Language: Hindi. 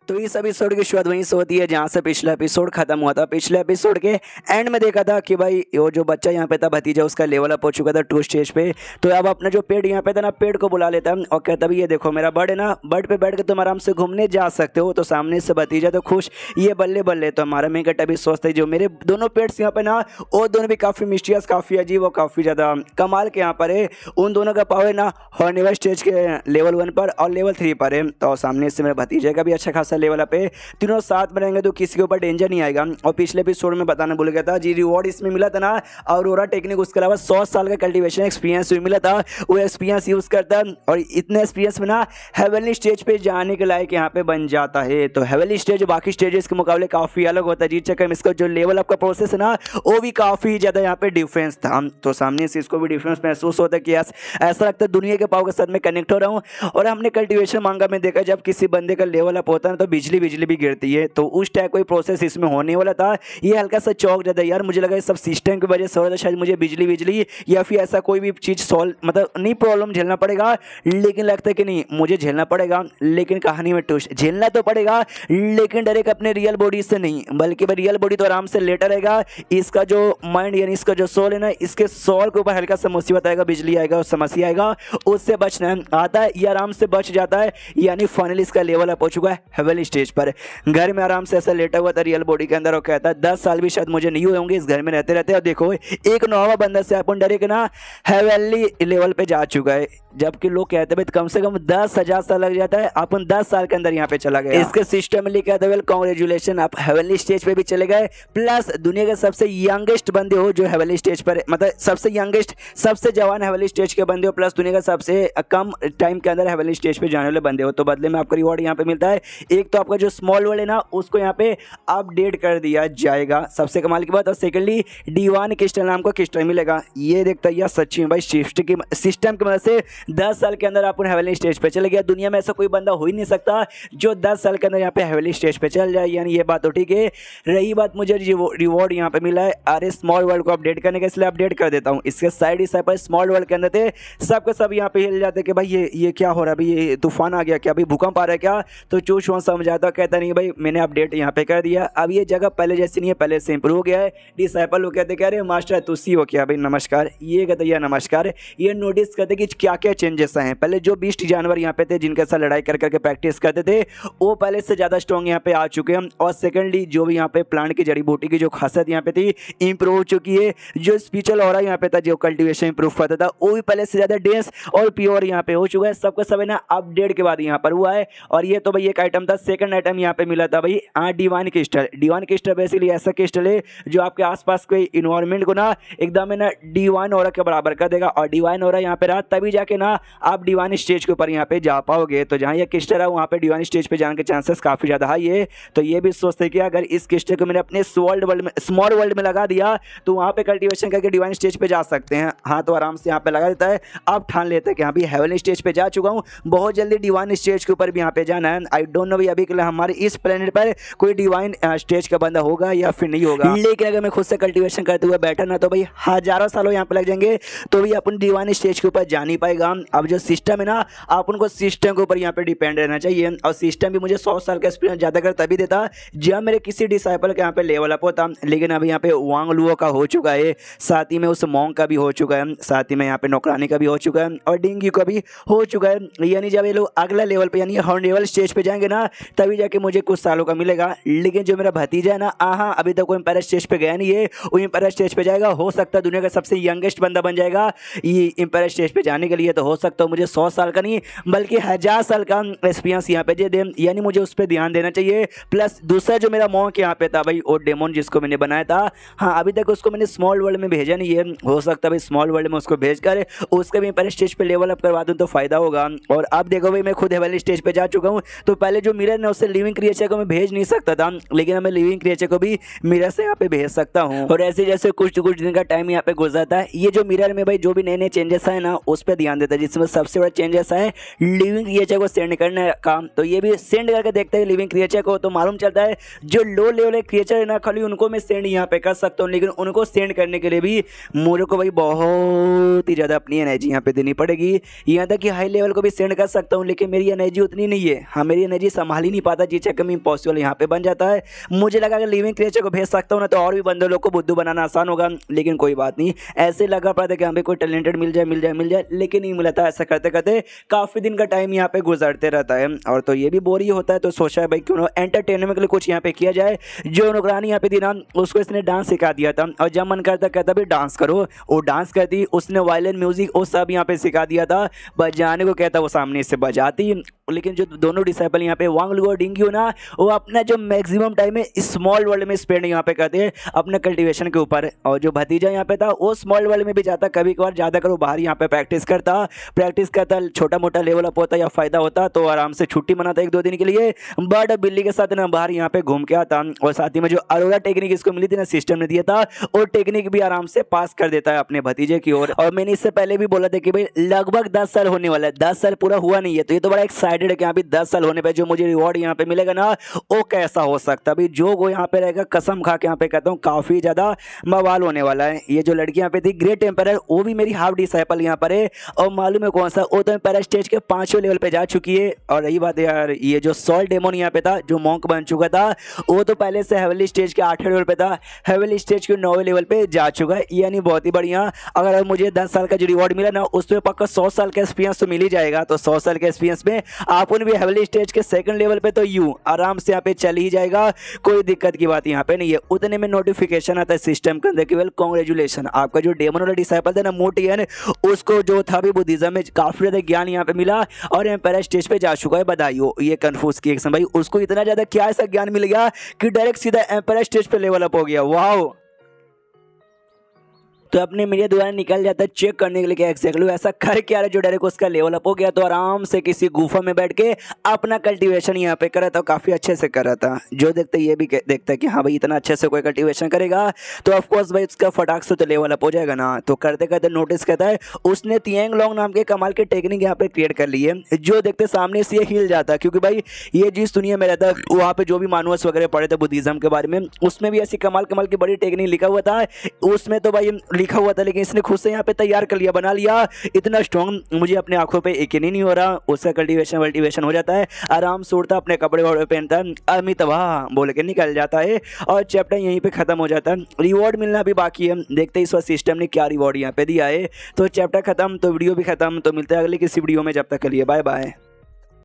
तो इस एपिसोड की शुरुआत वहीं से होती है जहाँ से पिछला एपिसोड खत्म हुआ था। पिछले एपिसोड के एंड में देखा था कि भाई वो जो बच्चा यहाँ पे था भतीजा, उसका लेवल अप हो चुका था 2 स्टेज पे। तो अब अपना जो पेड़ यहाँ पे था ना, पेड़ को बुला लेता है और कहता भी ये देखो मेरा बर्ड है ना, बर्ड पे बैठ के तुम आराम से घूमने जा सकते हो। तो सामने से भतीजा तो खुश, ये बल्ले बल्ले। तो हमारा मेन कट्टा भी सोचता है जो मेरे दोनों पेड्स यहाँ पे ना, वो दोनों भी काफ़ी मिस्टीरियस, काफ़ी अजीब और काफ़ी ज़्यादा कमाल के यहाँ पर है। उन दोनों का पावर ना हॉर्निवर स्टेज के लेवल 1 पर और लेवल 3 पर है। तो सामने से मेरे भतीजे का भी अच्छा खासा लेवल अप है। तीनों साथ में रहेंगे तो किसी के ऊपर डेंजर नहीं आएगा। और पिछले एपिसोड में बताना भूल गया था जी, रिवॉर्ड इसमें मिला था ना ऑरोरा टेक्निक, उसके अलावा 100 साल का कल्टीवेशन एक्सपीरियंस भी मिला था। वो एक्सपीरियंस यूज़ करता और इतने एक्सपीरियंस में ना हेवनली स्टेज पे जाने के लायक यहाँ पे बन जाता है। तो हेवनली स्टेज बाकी स्टेजेस के मुकाबले काफ़ी अलग होता है जी। चक्कर में इसका जो लेवल अप का प्रोसेस है ना, वो भी काफ़ी ज़्यादा यहाँ पे डिफरेंस था। तो सामने से इसको भी डिफरेंस महसूस होता है कि ऐसा लगता है दुनिया के पावर के साथ में कनेक्ट हो रहा हूँ। और हमने कल्टीवेशन मांगा में देखा, जब किसी बंदे का लेवल अप होता है तो बिजली भी गिरती है। तो उस टाइप कोई प्रोसेस इसमें होने वाला था। ये हल्का सा चौक जाता है यार, मुझे लगा सब सिस्टम की वजह से हो रहा था, शायद मुझे बिजली या फिर ऐसा कोई भी चीज़ सॉल्व मतलब नहीं प्रॉब्लम झेलना पड़ेगा। लेकिन लगता है कि नहीं मुझे झेलना पड़ेगा, लेकिन कहानी में ट्विस्ट, झेलना तो पड़ेगा लेकिन डायरेक्ट अपने रियल बॉडी से नहीं, बल्कि भाई रियल बॉडी तो आराम से लेटा रहेगा। इसका जो माइंड यानी इसका जो सोल है ना, इसके सोल के ऊपर हल्का सा मुसीबत आएगा, बिजली आएगा और समस्या आएगा, उससे बचना आता है, ये आराम से बच जाता है। यानी फाइनली इसका लेवल अप हो चुका है हेवनली स्टेज पर। घर में आराम से ऐसा लेटा हुआ था रियल बॉडी के अंदर और कहता है 10 साल भी शायद मुझे नहीं हुए होंगे इस घर में रहते रहते। और देखो एक नौवा बंदा से अपन डरे के ना हेवनली लेवल पे जा चुका है, जबकि लोग कहते हैं कम से कम 10,000 साल लग जाता है, अपन 10 साल के अंदर यहाँ पे चला गया। इसके सिस्टम में लिखा था वेल कांग्रेचुलेशन, आप हेवनली स्टेज पे भी चले गए, प्लस दुनिया के सबसे यंगेस्ट बंदे हो जो हेवनली स्टेज पर, मतलब सबसे यंगेस्ट सबसे जवान हेवनली स्टेज के बंदे हो, प्लस दुनिया का सबसे कम टाइम के अंदर हेवनली स्टेज पे जाने वाले बंदे हो। तो बदले में आपको रिवॉर्ड यहाँ पे मिलता है। एक तो आपका जो स्मॉल वर्ल्ड है ना, उसको यहाँ पे अपडेट कर दिया जाएगा, सबसे कमाल की बात। और सेकेंडली डिवाइन क्रिस्टल नाम का क्रिस्टल मिलेगा। ये देखता है यार सच्ची में भाई सिस्टम की मदद से 10 साल के अंदर अपन हेवनली स्टेज पे चले गया। दुनिया में ऐसा कोई बंदा हो ही नहीं सकता जो 10 साल के अंदर यहाँ पे हेवनली स्टेज पे चल जाए। यानी ये बात तो ठीक है। रही बात मुझे रिवॉर्ड यहाँ पे मिला है, अरे स्मॉल वर्ल्ड को अपडेट करने का, इसलिए अपडेट कर देता हूँ। इसके साइड डिसाइपल स्मॉल वर्ल्ड के अंदर थे, सबके सब यहाँ पे हिल जाते कि भाई ये क्या हो रहा है, भाई ये तूफान आ गया क्या, भाई भूकंप आ रहा है क्या। तो चूश वहाँ समझाता, कहता नहीं भाई मैंने अपडेट यहाँ पे कर दिया, अब ये जगह पहले जैसी नहीं है, पहले से इंप्रूव हो गया है। डिसाइपल लोग कहते कह रहे मास्टर तुसी हो क्या, भाई नमस्कार। ये कहते यह नमस्कार। ये नोटिस करते कि क्या क्या चेंजेस आए हैं। पहले जो 20 जानवर यहाँ पे थे जिनके साथ लड़ाई कर करके प्रैक्टिस करते थे, वो पहले से ज़्यादा स्ट्रॉन्ग यहाँ पे आ चुके हैं। और सेकेंडली जो भी यहाँ पे प्लांट की जड़ी बूटी की जो खासियत यहाँ पे थी इंप्रूव हो चुकी है। जो स्पिरिचुअल ऑरा यहाँ पे था, जो कल्टीवेशन इंप्रूव करता था, वो भी पहले से ज़्यादा डेंस और प्योर यहाँ पे हो चुका है। सबका सब है ना अपडेट के बाद यहाँ पर हुआ है। और ये तो भाई एक आइटम था। सेकंड आइटम यहाँ पे मिला था भाई divine crystal. Divine crystal basically ऐसा क्रिस्टल है जो आपके आसपास के इन्वायरमेंट को ना एकदम है ना डिवाइन ऑरा के बराबर कर देगा। और डिवाइन ऑरा यहाँ पे रहा तभी जाके ना आप डिवाइन स्टेज के ऊपर यहाँ पे जा पाओगे। तो जहाँ ये क्रिस्टल है वहाँ पे डिवाइन स्टेज पे जाने के चांसेस काफ़ी ज़्यादा हाई है। तो ये भी सोचते कि अगर इस क्रिस्टल को मैंने अपने स्मॉल वर्ल्ड में लगा दिया तो वहाँ पे कल्टीवेशन करके डिवाइन स्टेज पे जा सकते हैं। हाँ, तो आराम से यहाँ पे लगा देता है। अब ठान लेते हैं कि हाँ भी हेवनली स्टेज पे जा चुका हूँ, बहुत जल्दी डिवाइन स्टेज के ऊपर भी यहाँ पे जाना है। आई डोंट नो भाई अभी के लिए हमारे इस प्लेनेट पर कोई डिवाइन स्टेज का बंदा होगा या फिर नहीं होगा। लेकिन अगर मैं खुद से कल्टीवेशन करते हुए बैठा ना, तो भाई हजारों सालों यहाँ पे लग जाएंगे, तो भी अपन डिवाइन स्टेज के ऊपर जा नहीं पाएगा। अब जो सिस्टम है ना, अपन को सिस्टम के ऊपर यहाँ पे डिपेंड रहना चाहिए। और सिस्टम भी मुझे 100 साल का एक्सपीरियंस ज़्यादा कर तभी देता जब मेरे किसी डिसाइपल के यहाँ पे लेवल अप होता। लेकिन अभी यहाँ पे वांग लुओ का हो चुका है, साथ ही में उस मॉन्ग का भी हो चुका है, साथ ही में यहाँ पे नौकरानी का भी हो चुका है और डिंगी का भी हो चुका है। यानी जब ये लोग अगला लेवल पे यानी हॉर्निवल स्टेज पे जाएंगे ना, तभी जाके मुझे कुछ सालों का मिलेगा। लेकिन जो मेरा भतीजा है ना, अभी तक वो एम्पायर स्टेज पे गया नहीं है, वो एम्पायर स्टेज पे जाएगा। हो सकता है दुनिया का सबसे यंगेस्ट बंदा बन जाएगा ये एम्पायर स्टेज पे जाने के लिए। तो हो सकता है मुझे 100 साल का नहीं बल्कि 1000 साल का एक्सपीरियंस यहाँ पे दे, यानी मुझे उस पर ध्यान देना चाहिए। प्लस दूसरा जो मेरा मॉन्क यहाँ पे था भाई, वो डेमोन जिसको मैंने बनाया था, हाँ अभी तक उसको मैंने स्मॉल वर्ल्ड में भेजा नहीं है। हो सकता है भाई स्मॉल वर्ल्ड में उसको भेज कर उसके भी एम्पायर स्टेज पे लेवल अप करवा दूँ तो फायदा होगा। और अब देखो भाई मैं खुद हेवनली स्टेज पे जा चुका हूँ, तो पहले जो मिरर है उससे लिविंग क्रिएचर को मैं भेज नहीं सकता था, लेकिन मैं लिविंग क्रिएचर को भी मिरर से यहाँ पे भेज सकता हूँ। और ऐसे जैसे कुछ दिन का टाइम यहाँ पे गुजरता है, ये जो मिरर में भाई जो भी नए नए चेंजेस आए ना, उस पर ध्यान देता है। जिसमें सबसे बड़ा चेंजेस आए लिविंग क्रिएचर को सेंड करने का, तो ये भी सेंड करके देखते हैं लिविंग क्रिएचर को। तो मालूम चलता है जो लो लेवल क्रिएचर है ना, खाली उनको मैं सेंड यहाँ पे कर सकता हूँ, लेकिन उनको सेंड करने के लिए भी मुझे को भाई बहुत ही ज़्यादा अपनी एनर्जी यहाँ पे देनी पड़ेगी। यहाँ तक कि हाई लेवल को भी सेंड कर सकता हूँ, लेकिन मेरी एनर्जी उतनी नहीं है। हाँ, मेरी एनर्जी संभाल संभाल ही नहीं पाता, जी चक्कर में इम्पॉसिबल यहाँ पे बन जाता है। मुझे लगा अगर लिविंग क्रिएचर को भेज सकता हूँ ना तो और भी बंदे लोग को बुद्धू बनाना आसान होगा, लेकिन कोई बात नहीं, ऐसे लगा पड़ा था कि हमें कोई टैलेंटेड मिल जाए, लेकिन नहीं मिला था। ऐसा करते करते काफ़ी दिन का टाइम यहाँ पे गुजरते रहता है और तो ये भी बोर ही होता है। तो सोचा है भाई क्यों ना एंटरटेनमेंट के लिए कुछ यहाँ पे किया जाए। जो नुकरानी यहाँ पे थी ना उसको इसने डांस सिखा दिया था और जब मन करता कहता भी डांस करो, वो डांस करती, उसने वायलिन म्यूजिक वो सब यहाँ पे सिखा दिया था, बजाने को कहता वो सामने से बजाती। लेकिन जो दोनों डिसाइपल यहाँ पे वांगलू और डिंग्यू ना वो अपना जो मैक्सिमम टाइम है स्मॉल वर्ल्ड में स्पेंड यहाँ पे करते हैं अपने कल्टीवेशन के ऊपर। और जो भतीजा यहाँ पे था वो स्मॉल वर्ल्ड में भी जाता, कभी कभार ज़्यादा कर वो बाहर यहाँ पे प्रैक्टिस करता, छोटा मोटा लेवल अप होता या फायदा होता तो आराम से छुट्टी मनाता 1-2 दिन के लिए। बट बिल्ली के साथ ना बाहर यहाँ पे घूम के आता और साथ ही में जो अरोरा टेक्निक इसको मिली थी ना, सिस्टम ने दिया था, वो टेक्निक भी आराम से पास कर देता है अपने भतीजे की ओर। और मैंने इससे पहले भी बोला था कि भाई लगभग 10 साल होने वाला है, 10 साल पूरा हुआ नहीं है, तो ये तो बड़ा एक्साइटेड है कि यहाँ पे 10 साल होने पे जो मुझे रिवॉर्ड यहाँ पे मिलेगा ना वो कैसा हो सकता है। अभी जो वो यहाँ पे रहेगा कसम खा के यहाँ पे कहता हूँ काफी ज्यादा मवाल होने वाला है। ये जो लड़की यहाँ पे थी ग्रेट टेम्पर वो भी मेरी हाफ डिसाइपल यहाँ पर है और मालूम है कौन सा, वो तो पैरा स्टेज के 5वें लेवल पे जा चुकी है। और रही बात है यार ये जो सॉल डेमोन यहाँ पे था जो मॉन्क बन चुका था वो तो पहले से हेवली स्टेज के 8वें लेवल पे था, हेवली स्टेज के 9वें लेवल पे जा चुका है, यानी बहुत ही बढ़िया। अगर मुझे 10 साल का जो रिवॉर्ड मिला ना उसमें पक्का 100 साल का एक्सपीरियंस तो मिल ही जाएगा। तो 100 साल के एक्सपीरियंस में आपन भी हेवली स्टेज के 2nd लेवल पे तो यूं आराम से यहाँ पे चल ही जाएगा, कोई दिक्कत की बात यहाँ पे नहीं है। उतने में नोटिफिकेशन आता है सिस्टम के अंदर कि वेल कांग्रेचुलेशन, आपका जो डेमन वाला डिसाइपल था ना मोटियन उसको जो था भी बुद्धिज्म में काफी ज्यादा ज्ञान यहाँ पे मिला और एम्पायर स्टेज पे जा चुका है, बधाई हो। ये कंफ्यूज की भाई उसको इतना ज्यादा क्या ऐसा ज्ञान मिल गया कि डायरेक्ट सीधा एम्पायर स्टेज पे लेवल अप हो गया, वाह। तो अपने मीडिया द्वारा निकल जाता है चेक करने के लिए क्या एक्जैक्टली ऐसा कर क्या रहा है जो डायरेक्ट उसका लेवल अप हो गया। तो आराम से किसी गुफा में बैठ के अपना कल्टीवेशन यहाँ पे कर रहा था, काफ़ी अच्छे से कर रहा था। जो देखता है ये भी देखता है कि हाँ भाई इतना अच्छे से कोई कल्टीवेशन करेगा तो ऑफकोर्स भाई उसका फटाक से तो लेवल अप हो जाएगा ना। तो करते करते नोटिस करता है उसने तियांग लॉन्ग नाम के कमाल के टेक्निक यहाँ पे क्रिएट कर ली है, जो देखते सामने से हिल जाता है। क्योंकि भाई ये जिस दुनिया में रहता है वहाँ पे जो भी मानुअस वगैरह पढ़े थे बुद्धिज्म के बारे में उसमें भी ऐसी कमाल कमाल की बड़ी टेक्निक लिखा हुआ था, उसमें तो भाई लिखा हुआ था लेकिन इसने खुद से यहाँ पे तैयार कर लिया, बना लिया, इतना स्ट्रॉन्ग मुझे अपने आंखों पे यकीन ही नहीं हो रहा। उसका कल्टीवेशन हो जाता है, आराम से उड़ता, अपने कपड़े वपड़े पहनता है, अमित वाह बोल के निकल जाता है और चैप्टर यहीं पे खत्म हो जाता है। रिवॉर्ड मिलना भी बाकी है, देखते हैं इस बार सिस्टम ने क्या रिवॉर्ड यहाँ पे दिया है। तो चैप्टर खत्म तो वीडियो भी खत्म, तो मिलते हैं अगले किसी वीडियो में, जब तक के लिए बाय बाय।